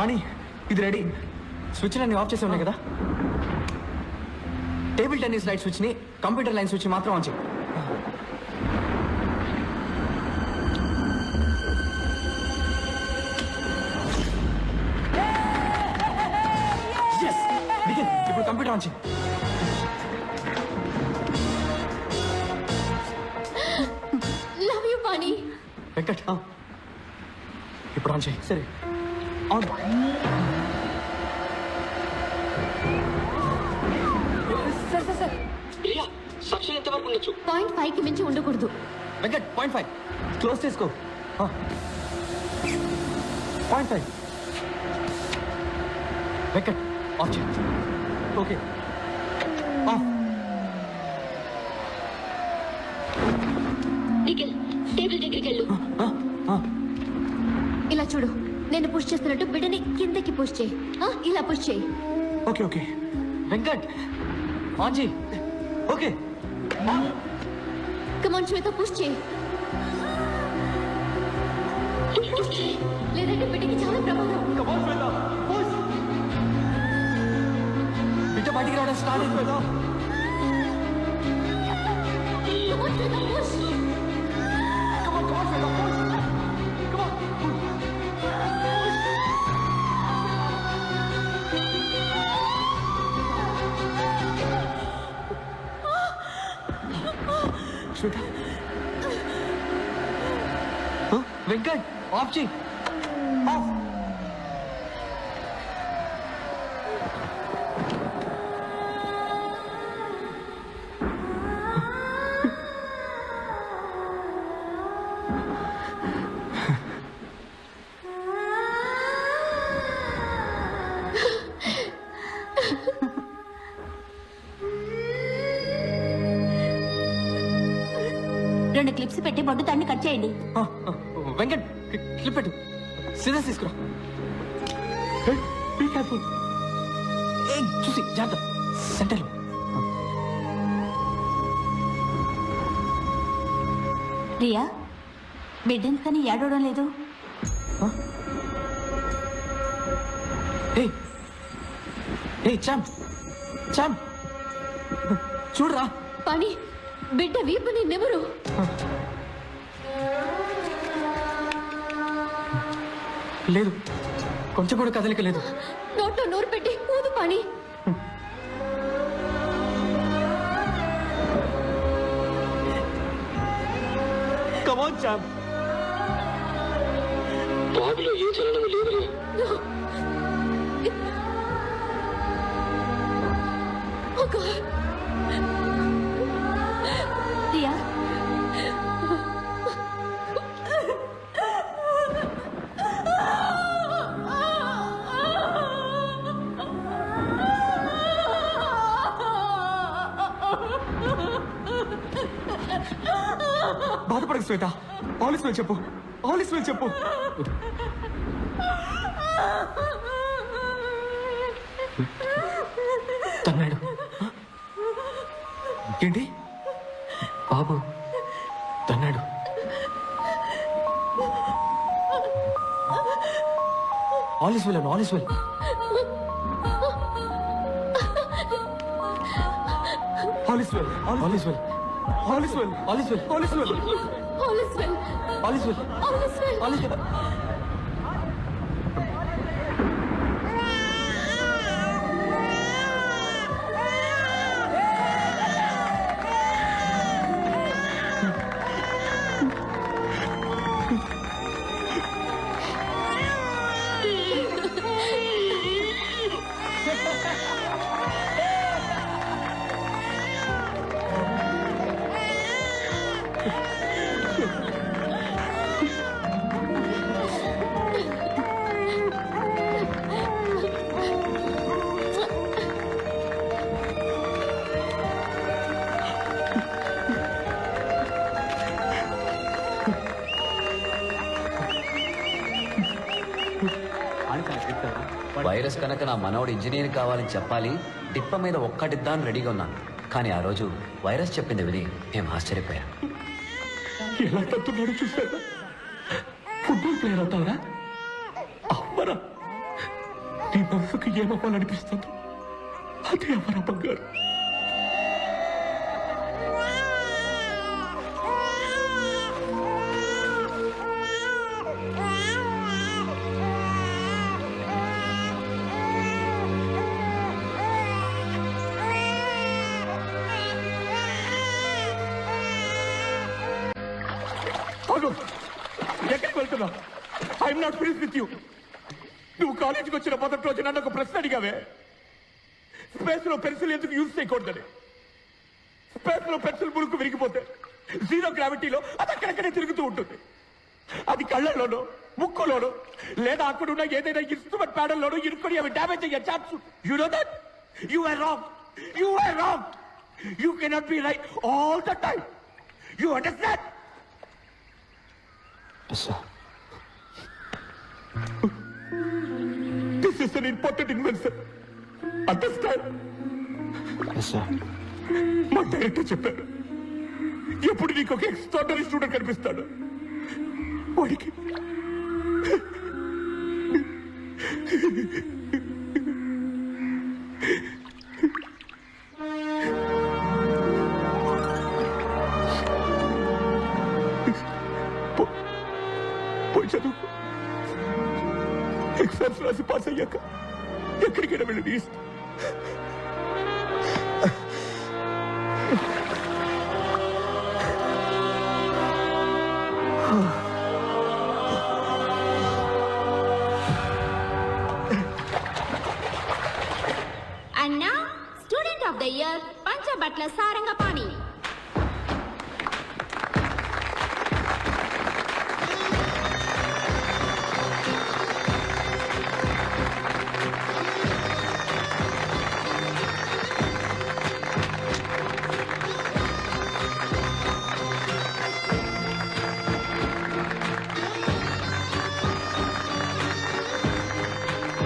పని ఇది ready. Switch అన్ని ఆఫ్ చేసి ఉన్నాయి కదా. టేబుల్ టెన్నిస్ లైట్ స్విచ్ ని కంప్యూటర్ లైన్ స్విచ్ మాత్రం ఆన్ చేయి. ఇప్పుడు కంప్యూటర్ ఆన్ చేయి. లవ్ యు పాణి. వెంకట్ ఇప్పుడు ఆన్ చేయి. సరే ఆన్. సార్ సక్షన్ ఎంత వరకు ఉండొచ్చు? 0.5 కి మించి ఉండకూడదు. వెంకట్ 0.5 క్లోజ్ చేసుకో. 0.5 వెంకట్ ఆఫ్ చేయి. Okay off. నిఖిల్ టేబుల్ దగ్గరికి వెళ్ళు. ఇలా చూడు, నేను పుష్ చేస్తున్నట్టు బిడ్డని కిందకి పుష్ చేయి. ఇలా పుష్ చేయి. ఓకే ఓకే వెంకట్ ఆన్ చేయి. ఓకే కమాన్ శ్వేత, పుష్ చేయి. లేదంటే బిడ్డకి చాలా ప్రమాదం. బిడ్డ బయటికి రావడం స్టార్ట్ అయింది కదా. కమాన్ శ్వేత, పుష్. శ్వేత వెంకట్ ఆఫ్ చేయి. ఆఫ్. రెండు క్లిప్స్ పెట్టి బొడ్డు తాడిని కట్ చేయండి. వెంకట్ క్లిప్ పెట్టు. సిజర్స్ తీసుకురా. చూసి జాగ్రత్త. సెంటర్లో రియా, బిడ్డెందుకని ఏడవడం లేదు? చాంప్ చాంప్ చూడరా. పని బిడ్డ వీపుని నెవరు? లేదు, కొంచెం కూడా కదలిక లేదు. నోట్లో నోరు పెట్టి ఊదు పని. కమాన్ చాంప్. బాబులో ఏ చలనం లేదు. రియా, బాధపడకు శ్వేత. ఆలిస్ వెల్ చెప్పు. ఆలిస్ వెల్ చెప్పు. తన్నాడు ఏంటి బాబు? తన్నాడు. ఆలిస్ వెల్ అను. All is well. All is well. All is well. All is well. All is well. All is well. All is well. All is well. All is well. All is well. Virus కనుక నా మనవడు ఇంజనీర్ కావాలని చెప్పాలి, డిప్ప మీద ఒక్కటిద్దాన్ని రెడీగా ఉన్నాను. కానీ ఆ రోజు వైరస్ చెప్పింది విని మేము ఆశ్చర్యపోయాం. ఎలా తత్తున్నాడు చూసారా? ఫుట్బాల్ ప్లేయర్ అవుతావరా? అమ్మరా నీ మనసుకు ఏమవ్వాలనిపిస్తుంది అదే అమరా బంగారు. ఎక్కడికి వెళ్తున్నావు? I'm not freeze with you. నువ్వు కాలేజీకి వచ్చిన మొదటి రోజు నన్ను ఒక ప్రశ్న అడిగావే, స్పేస్ లో పెన్సిల్ ఎందుకు యూజ్ చేయకూడదని. స్పేస్ లో పెన్సిల్ మురుకు విరిగిపోతే జీరో గ్రావిటీలో అది అక్కడక్కడే తిరుగుతూ ఉంటుంది. అది కళ్ళల్లోనో ముక్కులోనో లేదా అక్కడున్న ఏదైనా ఇన్స్ట్రుమెంట్ ప్యాడల్లోనో ఇరుక్కొని అవి డ్యామేజ్ అయ్యే chance. You know that? You are wrong. You are wrong. You cannot be right all the time. You understand? Yes, sir. This is an important invention. Understand? Yes, sir. మా director చెప్పారు, ఎప్పుడు నీకు ఒక extraordinary student కనిపిస్తాడు, వాడికి పోయి చదువు. Exams రాసి పాస్ అయ్యాక ఎక్కడికైనా వెళ్ళి నీ ఇష్టం. And now, Student of the Year, Panchabatla Sarangapani.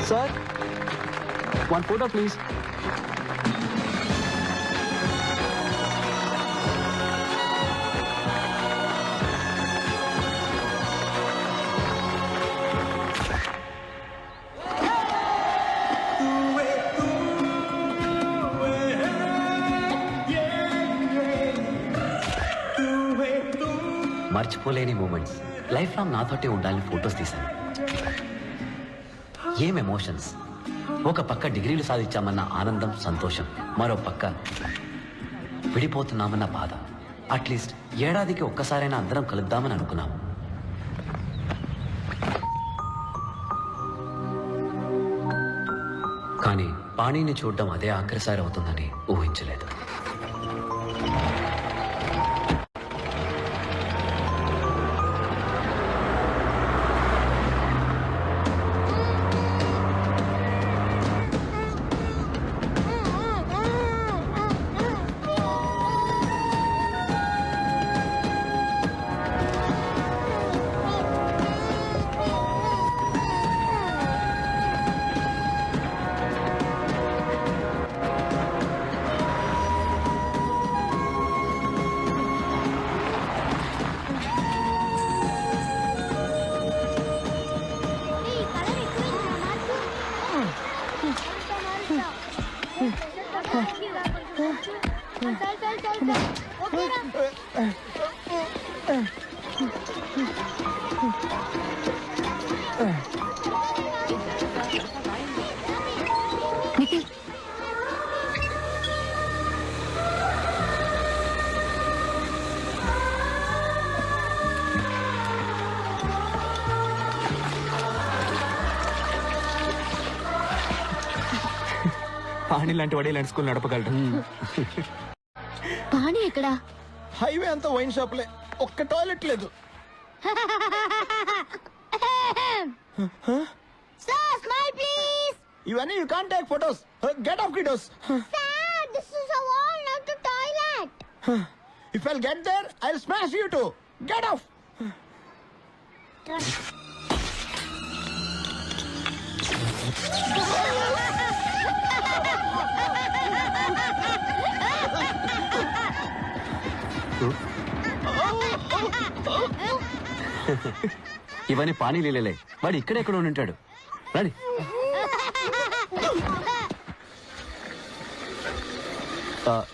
Sir, one photo, please. మర్చిపోలేని మూమెంట్స్ లైఫ్ లాంగ్ నాతోటే ఉండాలని ఫొటోస్ తీశాను. ఏం ఎమోషన్స్! ఒక పక్క డిగ్రీలు సాధించామన్న ఆనందం, సంతోషం, మరో పక్క విడిపోతున్నామన్న బాధ. అట్లీస్ట్ ఏడాదికి ఒక్కసారైనా అందరం కలుద్దామని అనుకున్నాం. కానీ పాణిని చూడడం అదే ఆఖరిసారి అవుతుందని ఊహించలేదు. నిఖిల్, పాణి లాంటి వాడే ఇలాంటి స్కూల్ నడపగలడు. పాణి ఎక్కడా? హైవే అంతా వైన్ షాప్లే, ఒక్క టాయిలెట్ లేదు. Sir, smile please. ఇవన్నీ you can't take photos. Get off kiddos. Sir, this is a wall, not the toilet. If I'll get there I will smash you too. Get off. ఇవన్నీ పానీ లీలలే. వాడు ఇక్కడెక్కడ ఉంటాడు. రండి.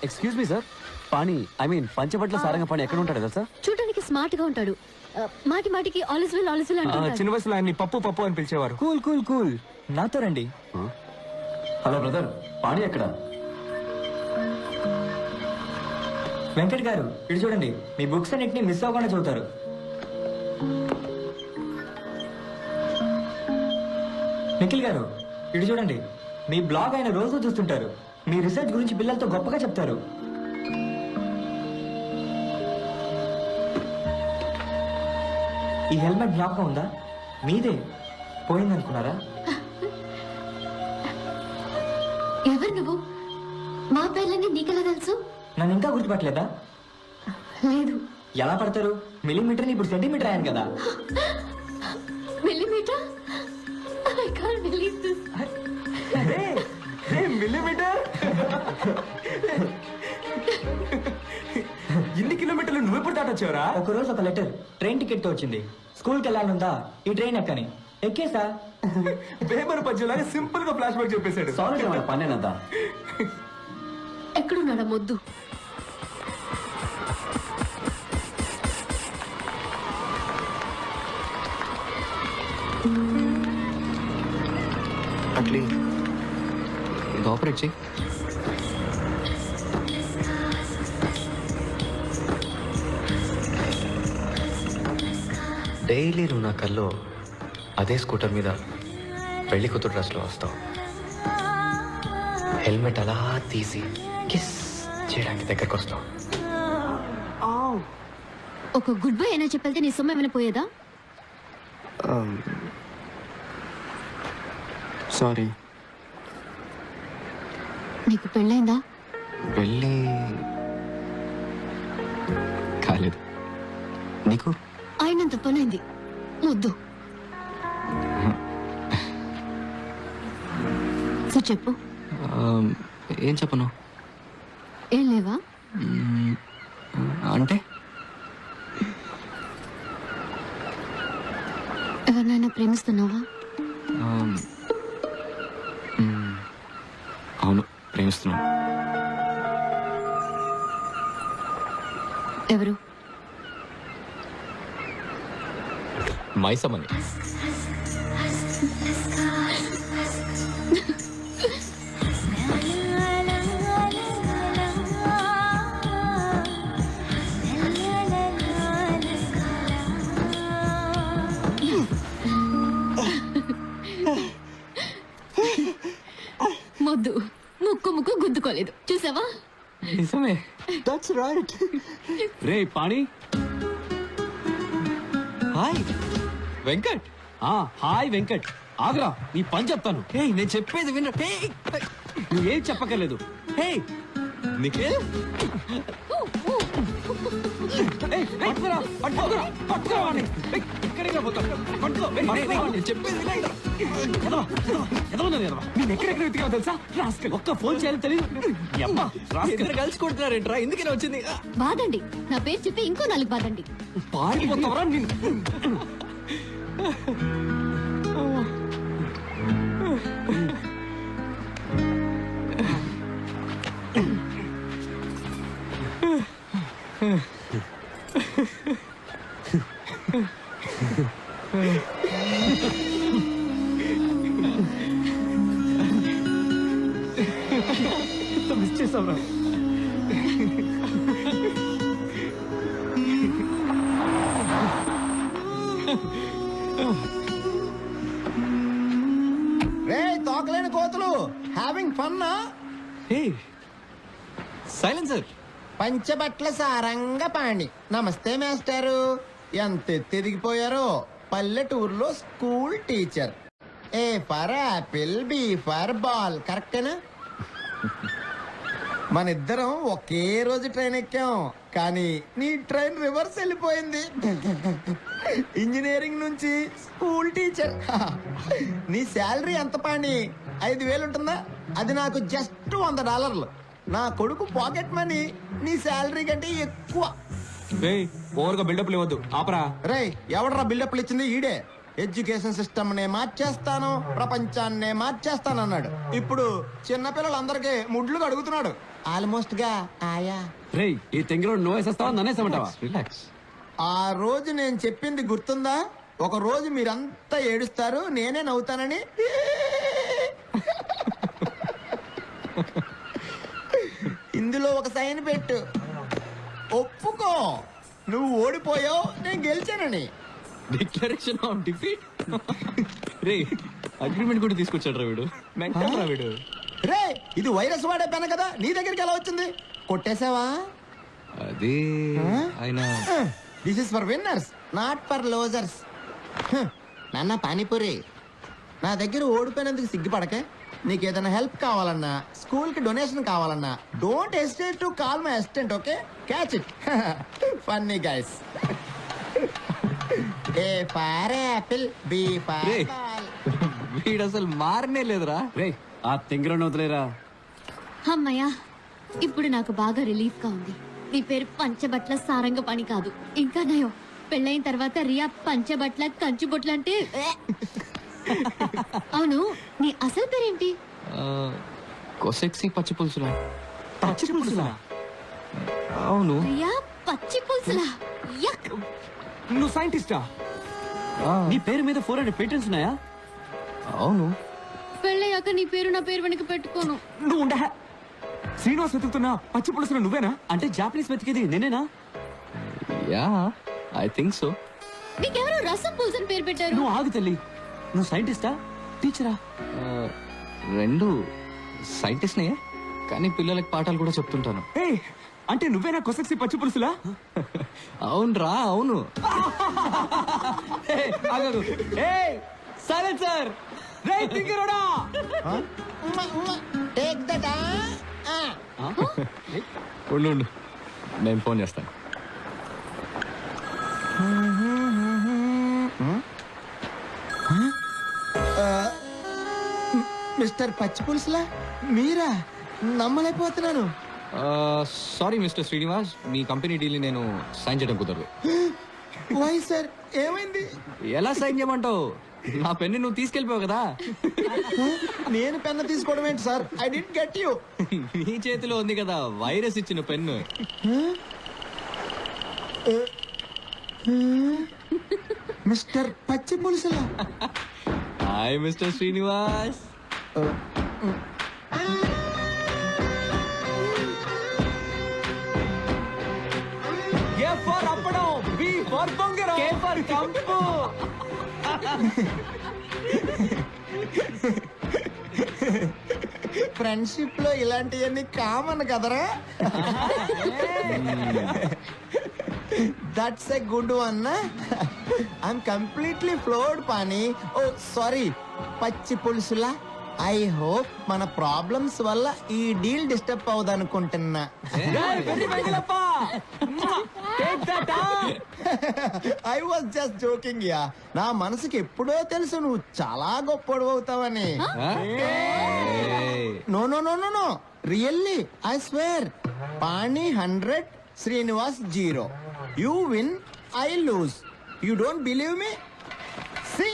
Excuse me sir, Pani I mean Panchabatla Saranga Pani ఎక్కడ ఉంటాడు కదా sir? చూడడానికి స్మార్ట్ గా ఉంటాడు. మాటి మాటికి ఆలిస్ వెల్ అంటాడు. చిన్న వయసులో ఆయన్ని పప్పు పప్పు అని పిలిచేవారు. కూల్ కూల్ కూల్, నాతో రండి. హలో బ్రదర్, పాణి ఎక్కడ? వెంకట్ గారు ఇటు చూడండి, మీ బుక్స్ అన్నిటిని మిస్ అవ్వకుండా చదువుతారు. నిఖిల్ గారు ఇటు చూడండి, మీ బ్లాగ్ ఆయన రోజు చూస్తుంటారు. మీ రీసెర్చ్ గురించి పిల్లలతో గొప్పగా చెప్తారు. ఈ హెల్మెట్ జ్ఞాపకం ఉందా? మీదే పోయిందనుకున్నారా? ఎవరు నువ్వు? మా పేర్లన్నీ నీకెలా తెలుసు? నన్ను ఇంకా గుర్తుపట్టలేదా? లేదు. ఎలా పడతారు? మిల్లీమీటర్ ఇప్పుడు సెంటీమీటర్ అయ్యాను కదా. Millimetre? I can't believe this. Millimetre ఎన్ని కిలోమీటర్లు నువ్వు ఎప్పుడు దాటొచ్చావరా? ఒకరోజు ఒక లెటర్ ట్రైన్ టికెట్ తో వచ్చింది. స్కూల్కి వెళ్ళాలందా, ఈ ట్రైన్ ఎక్కని ఎక్కేసా. పేపర్ పద్యంలాగా సింపుల్ గా ఫ్లాష్ బ్యాక్ చెప్పేశాడు. సారీ మన పనేనంతా. ఎక్కడున్నాడా మొద్దు? అట్లీ ఇది ఆపరేట్ చేయి. డైలీ నువ్వు నా కల్లో అదే స్కూటర్ మీద పెళ్లి కూతురు డ్రెస్లో వస్తావు. హెల్మెట్ అలా తీసి కిస్ చేయడానికి దగ్గరకు వస్తావు. ఒక గుడ్ బై అయినా చెప్పెళ్తే నీ సొమ్ము ఏమైనా పోయేదా? సారీ. నీకు పెళ్ళైందా? పెళ్ళి కాలేదు. నీకు? అయినంత పనైంది. ముద్దు. సో చెప్పు. ఏం చెప్పను? ఏం లేవా? అంటే ఎవరినైనా ప్రేమిస్తున్నావా? అవును, ప్రేమిస్తున్నాను. ఎవరు? మైసమ్మని. మొద్దు ముక్కు గుద్దుకోలేదు, చూసావా? నిజమే. That's right. Ray pani. Hi Venkat. Hi Venkat. Agra, నీ పని చెప్తాను. నేను చెప్పేది విన్న. నువ్వేం చెప్పక్కర్లేదు. హే నిఖిల్, నేను ఎక్కడెక్కడ వెతికావు తెలుసా? ఒక్క ఫోన్ చేయాలి తెలియదు. ఇద్దరు కలిసి కొడుతున్నారేంట్రా? ఎందుకని వచ్చింది? బాదండి, నా పేరు చెప్పి ఇంకో 4 బాదండి. పారిపోతావరా? మిస్ చేసావురా. రే తోకలేని కోతులు, హ్యావింగ్ ఫన్నా? సైలెన్సర్. పంచబట్ల సారంగ పాణి. నమస్తే మాస్టారు. ఎంత ఎదిగిపోయారో. పల్లెటూరులో school teacher. A for apple, B for ball. కరెక్టేనా? మన ఇద్దరం ఒకే రోజు ట్రైన్ ఎక్కాం, కానీ నీ ట్రైన్ రివర్స్ వెళ్ళిపోయింది. ఇంజనీరింగ్ నుంచి స్కూల్ టీచర్. నీ శాలరీ ఎంత పాణి? 5,000 ఉంటుందా? అది నాకు జస్ట్ $100. నా కొడుకు పాకెట్ మనీ నీ శాలరీ కంటే ఎక్కువ. ఓవర్గా బిల్డప్ లేవద్దు, ఆపరా. రేయ్, ఎవడరా బిల్డప్లు ఇచ్చింది? ఈడే. ఎడ్యుకేషన్ సిస్టమ్ నే మార్చేస్తాను, ప్రపంచాన్నే మార్చేస్తాను అన్నాడు. ఇప్పుడు చిన్నపిల్లలందరికీ ముడ్లు కడుగుతున్నాడు. ఆల్మోస్ట్ గా ఆయా. రేయ్ ఈ తెంగిలో నువ్వు వేసేస్తావా నన్నేసేమంటావా? రిలాక్స్. ఆ రోజు నేను చెప్పింది గుర్తుందా? ఒక రోజు మీరంతా ఏడుస్తారు, నేనే నవ్వుతానని. ఇందులో ఒక సైన్ పెట్టు, ఒప్పుకో నువ్వు ఓడిపోయావు, నేను గెలిచానని. Declaration of defeat. రే అగ్రిమెంట్ కూడా తీసుకొచ్చాడు రా వీడు. మెంటల్ రా వీడు. రే ఇది వైరస్ వాడే పెన కదా, నీ దగ్గరికి ఎలా వచ్చింది? కొట్టేసావా? అది ఆయన this is for winners, not for losers. నాన్న పానీపూరి, నా దగ్గర ఓడిపోయినందుకు సిగ్గుపడకే. నీకు ఏదైనా హెల్ప్ కావాలన్నా, స్కూల్ కి డొనేషన్ కావాలన్నా, don't hesitate to call my assistant. Okay, catch it. Funny guys. A for apple, B for రే వీడు అసలు మారనే లేదురా. రే ఆ తెంగిలో నవ్వుతలేరా? అమ్మయ్యా, ఇప్పుడు నాకు బాగా రిలీఫ్ గా ఉంది. నీ పేరు పంచబట్ల సారంగపాణి కాదు. ఇంకా నయం, పెళ్ళైన తర్వాత రియా పంచబట్ల కంచుబొట్ల అంటే. అవును, నీ అసలు పేరేంటి? కొసెక్సీ పచ్చి పులుసురా. పచ్చి పులుసులా? అవును. రియా పచ్చి పులుసులా? యక్. నువ్వు సైంటిస్టా? నీ పేరు మీద 400 పేటెంట్స్ ఉన్నాయా? అవును. పెళ్ళయ్యాక నీ పేరు నా పేరు వెనక పెట్టుకోను. నువ్వు ఉండ. శ్రీనివాస్ వెతుకుతున్నా పచ్చి పులుసులో నువ్వేనా? అంటే జాపనీస్ వెతికేది నేనేనా? Yeah I think so. నీకెవరో రసం పులుసు అని పేరు పెట్టారు. నువ్వు ఆగు తల్లి. నువ్వు సైంటిస్టా టీచరా? రెండు సైంటిస్ట్నే, కానీ పిల్లలకి పాఠాలు కూడా చెప్తుంటాను. ఏ అంటే నువ్వేనా కొసక్సి పచ్చి పులుసులా? అవునరా అవును. సైలెన్సర్. రే తింగిరోడా. Take that. ఉండు ఉండు, నేను ఫోన్ చేస్తాను. మిస్టర్ పచ్చి పులుసులా మీరా? నమ్మలేకపోతున్నాను. సారీ మిస్టర్ శ్రీనివాస్, మీ కంపెనీ డీల్ నేను సైన్ చేయడం కుదరదు. వై సార్, ఏమైంది? ఎలా సైన్ చేయమంటావు? నా పెన్ను నువ్వు తీసుకెళ్ళిపోయావు కదా. నేను పెన్ను తీసుకోవడం ఏంటి sir? I did get you. నీ చేతిలో ఉంది కదా వైరస్ ఇచ్చిన పెన్ను. మిస్టర్ పచ్చి పులుసులా? Hi mister Srinivas. A for అప్పడం, బి ఫర్ బొంగరం, కే ఫర్ కంపు. ఫ్రెండ్షిప్ లో ఇలాంటివన్నీ కామన్ కదరా? That's a good one. I'm completely floored Pani. Oh sorry, పచ్చి పులుసులా. ఐ హోప్ మన ప్రాబ్లమ్స్ వల్ల ఈ డీల్ డిస్టర్బ్ అవ్వదనుకుంటున్నా. I was just joking yeah. నా మనసుకి ఎప్పుడో తెలుసు నువ్వు చాలా గొప్పడు అవుతావని. No no no no no, really I swear. Pani 100, Srinivas 0. You win, I lose. You don't believe me? See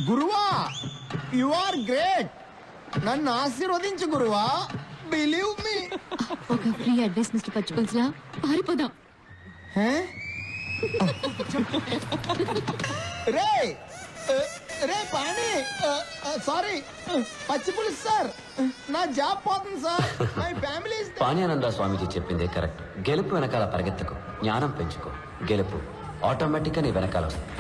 గురువా, యు ఆర్ గ్రేట్. నన్ను ఆశీర్వదించు గురువా. Believe me. ఒక ఫ్రీ అడ్వైస్ మిస్టర్ పచ్చి పులుసులా, పారిపోదాం. రే రే పాణి, సారీ పచ్చి పులుసు సార్, నా జాబ్ పోతుంది sir. My family. Panyananda Swamiji చెప్పిందే కరెక్ట్. గెలుపు వెనకాల పరిగెత్తకు, జ్ఞానం పెంచుకో. గెలుపు ఆటోమేటిక్గా నీ వెనకాల వస్తుంది.